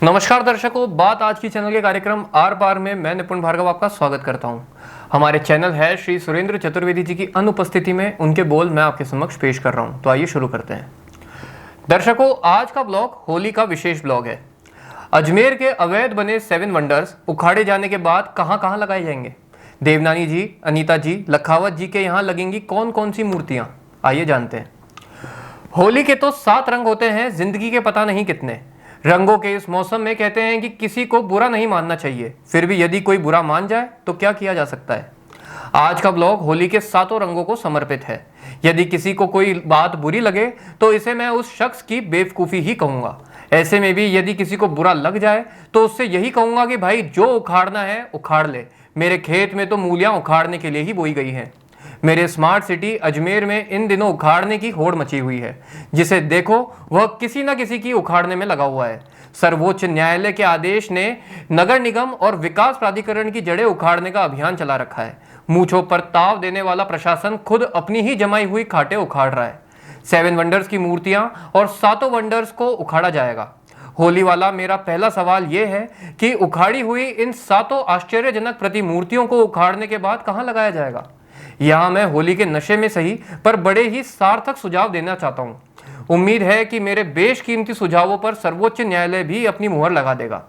नमस्कार दर्शकों, बात आज की चैनल के कार्यक्रम आर पार में मैं निपुण भार्गव आपका स्वागत करता हूं। हमारे चैनल है श्री सुरेंद्र चतुर्वेदी जी की अनुपस्थिति में उनके बोल मैं आपके समक्ष पेश कर रहा हूं। तो आइए शुरू करते हैं। दर्शकों, आज का ब्लॉग होली का विशेष ब्लॉग है। अजमेर के अवैध बने 7 वंडर्स उखाड़े जाने के बाद कहां कहां लगाए जाएंगे? देवनानी जी, अनीता जी, लखावत जी के यहाँ लगेंगी कौन कौन सी मूर्तियां? आइए जानते हैं। होली के तो 7 रंग होते हैं, जिंदगी के पता नहीं कितने। रंगों के इस मौसम में कहते हैं कि किसी को बुरा नहीं मानना चाहिए, फिर भी यदि कोई बुरा मान जाए तो क्या किया जा सकता है? आज का ब्लॉग होली के 7 रंगों को समर्पित है। यदि किसी को कोई बात बुरी लगे तो इसे मैं उस शख्स की बेवकूफ़ी ही कहूँगा। ऐसे में भी यदि किसी को बुरा लग जाए तो उससे यही कहूँगा कि भाई जो उखाड़ना है उखाड़ ले, मेरे खेत में तो मूलियाँ उखाड़ने के लिए ही बोई गई हैं। मेरे स्मार्ट सिटी अजमेर में इन दिनों उखाड़ने की होड़ मची हुई है। जिसे देखो वह किसी न किसी की उखाड़ने में लगा हुआ है। सर्वोच्च न्यायालय के आदेश ने नगर निगम और विकास प्राधिकरण की जड़ें उखाड़ने का अभियान चला रखा है। मूंछों पर ताव देने वाला प्रशासन खुद अपनी ही जमाई हुई खाटे उखाड़ रहा है। 7 वंडर्स की मूर्तियां और 7 वंडर्स को उखाड़ा जाएगा। होली वाला मेरा पहला सवाल यह है कि उखाड़ी हुई इन 7 आश्चर्यजनक प्रतिमूर्तियों को उखाड़ने के बाद कहां लगाया जाएगा? यहाँ मैं होली के नशे में सही पर बड़े ही सार्थक सुझाव देना चाहता हूँ। उम्मीद है कि मेरे बेशकीमती सुझावों पर सर्वोच्च न्यायालय भी अपनी मुहर लगा देगा।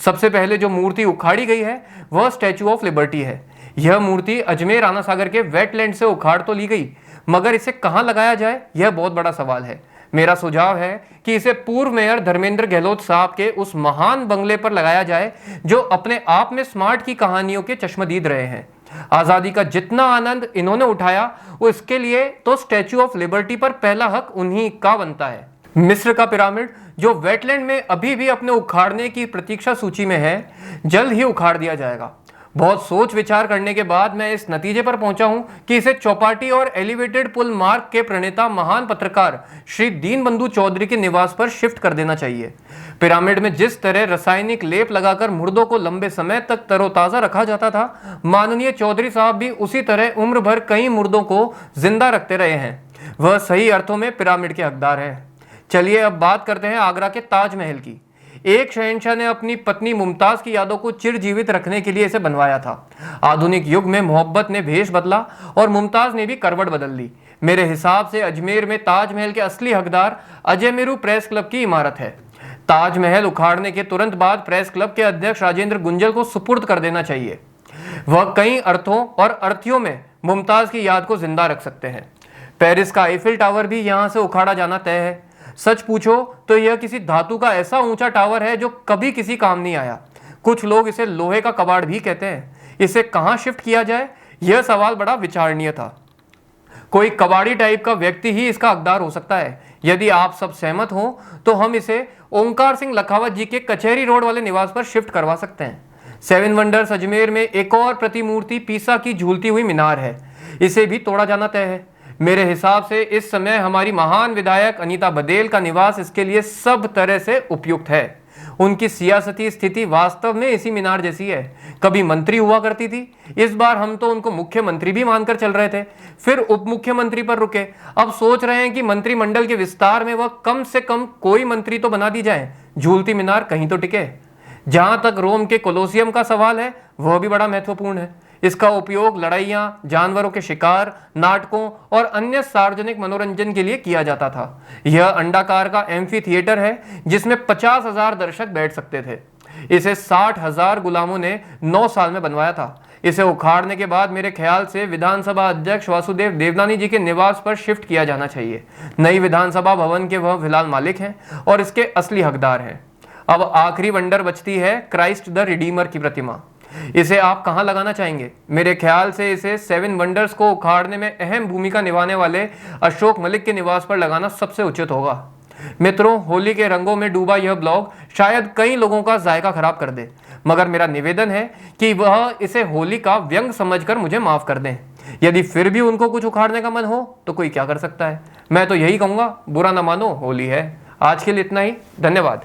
सबसे पहले जो मूर्ति उखाड़ी गई है वह स्टैचू ऑफ लिबर्टी है। यह मूर्ति अजमेर आना सागर के वेटलैंड से उखाड़ तो ली गई, मगर इसे कहाँ लगाया जाए यह बहुत बड़ा सवाल है। मेरा सुझाव है कि इसे पूर्व मेयर धर्मेंद्र गहलोत साहब के उस महान बंगले पर लगाया जाए जो अपने आप में स्मार्ट की कहानियों के चश्मदीद रहे हैं। आजादी का जितना आनंद इन्होंने उठाया वो इसके लिए तो स्टैचू ऑफ लिबर्टी पर पहला हक उन्हीं का बनता है। मिस्र का पिरामिड जो वेटलैंड में अभी भी अपने उखाड़ने की प्रतीक्षा सूची में है, जल्द ही उखाड़ दिया जाएगा। बहुत सोच विचार करने के बाद मैं इस नतीजे पर पहुंचा हूं कि इसे चौपाटी और एलिवेटेड पुल मार्ग के प्रणेता महान पत्रकार श्री दीनबंधु चौधरी के निवास पर शिफ्ट कर देना चाहिए। पिरामिड में जिस तरह रासायनिक लेप लगाकर मुर्दों को लंबे समय तक तरोताजा रखा जाता था, माननीय चौधरी साहब भी उसी तरह उम्र भर कई मुर्दों को जिंदा रखते रहे हैं। वह सही अर्थों में पिरामिड के हकदार है। चलिए अब बात करते हैं आगरा के ताजमहल की। एक शहंशाह ने अपनी पत्नी मुमताज की यादों को चिरजीवित रखने के लिए इसे बनवाया था। आधुनिक युग में मोहब्बत ने भेष बदला और मुमताज ने भी करवट बदल ली। मेरे हिसाब से अजमेर में ताजमहल के असली हकदार अजमेरू प्रेस क्लब की इमारत है। ताजमहल उखाड़ने के तुरंत बाद प्रेस क्लब के अध्यक्ष राजेंद्र गुंजल को सुपुर्द कर देना चाहिए। वह कई अर्थों और अर्थियों में मुमताज की याद को जिंदा रख सकते हैं। पेरिस का आईफिल टावर भी यहां से उखाड़ा जाना तय है। सच पूछो तो यह किसी धातु का ऐसा ऊंचा टावर है जो कभी किसी काम नहीं आया। कुछ लोग इसे लोहे का कबाड़ भी कहते हैं। इसे कहां शिफ्ट किया जाए यह सवाल बड़ा विचारणीय था। कोई कबाड़ी टाइप का व्यक्ति ही इसका हकदार हो सकता है। यदि आप सब सहमत हो तो हम इसे ओंकार सिंह लखावत जी के कचहरी रोड वाले निवास पर शिफ्ट करवा सकते हैं। 7 वंडर्स अजमेर में एक और प्रतिमूर्ति पीसा की झूलती हुई मीनार है। इसे भी तोड़ा जाना तय है। मेरे हिसाब से इस समय हमारी महान विधायक अनीता बदेल का निवास इसके लिए सब तरह से उपयुक्त है। उनकी सियासती स्थिति वास्तव में इसी मीनार जैसी है। कभी मंत्री हुआ करती थी, इस बार हम तो उनको मुख्यमंत्री भी मानकर चल रहे थे, फिर उप मुख्यमंत्री पर रुके। अब सोच रहे हैं कि मंत्रिमंडल के विस्तार में वह कम से कम कोई मंत्री तो बना दी जाए, झूलती मीनार कहीं तो टिके। जहां तक रोम के कोलोसियम का सवाल है वह भी बड़ा महत्वपूर्ण है। इसका उपयोग लड़ाइयाँ, जानवरों के शिकार, नाटकों और अन्य सार्वजनिक मनोरंजन के लिए किया जाता था। यह अंडाकार का एम्फी थिएटर है जिसमें 50,000 दर्शक बैठ सकते थे। इसे 60,000 गुलामों ने 9 साल में बनवाया था। इसे उखाड़ने के बाद मेरे ख्याल से विधानसभा अध्यक्ष वासुदेव देवनानी जी के निवास पर शिफ्ट किया जाना चाहिए। नई विधानसभा भवन के वह फिलहाल मालिक हैं और इसके असली हकदार हैं। अब आखिरी वंडर बचती है क्राइस्ट द रिडीमर की प्रतिमा। इसे आप कहां लगाना चाहेंगे? मेरे ख्याल से इसे 7 वंडर्स को उखाड़ने में अहम भूमिका निभाने वाले अशोक मलिक के निवास पर लगाना सबसे उचित होगा। मित्रों, होली के रंगों में डूबा यह ब्लॉग शायद कई लोगों का जायका खराब कर दे, मगर मेरा निवेदन है कि वह इसे होली का व्यंग समझकर मुझे माफ कर दें। यदि फिर भी उनको कुछ उखाड़ने का मन हो तो कोई क्या कर सकता है। मैं तो यही कहूंगा, बुरा ना मानो, होली है। आज के लिए इतना ही। धन्यवाद।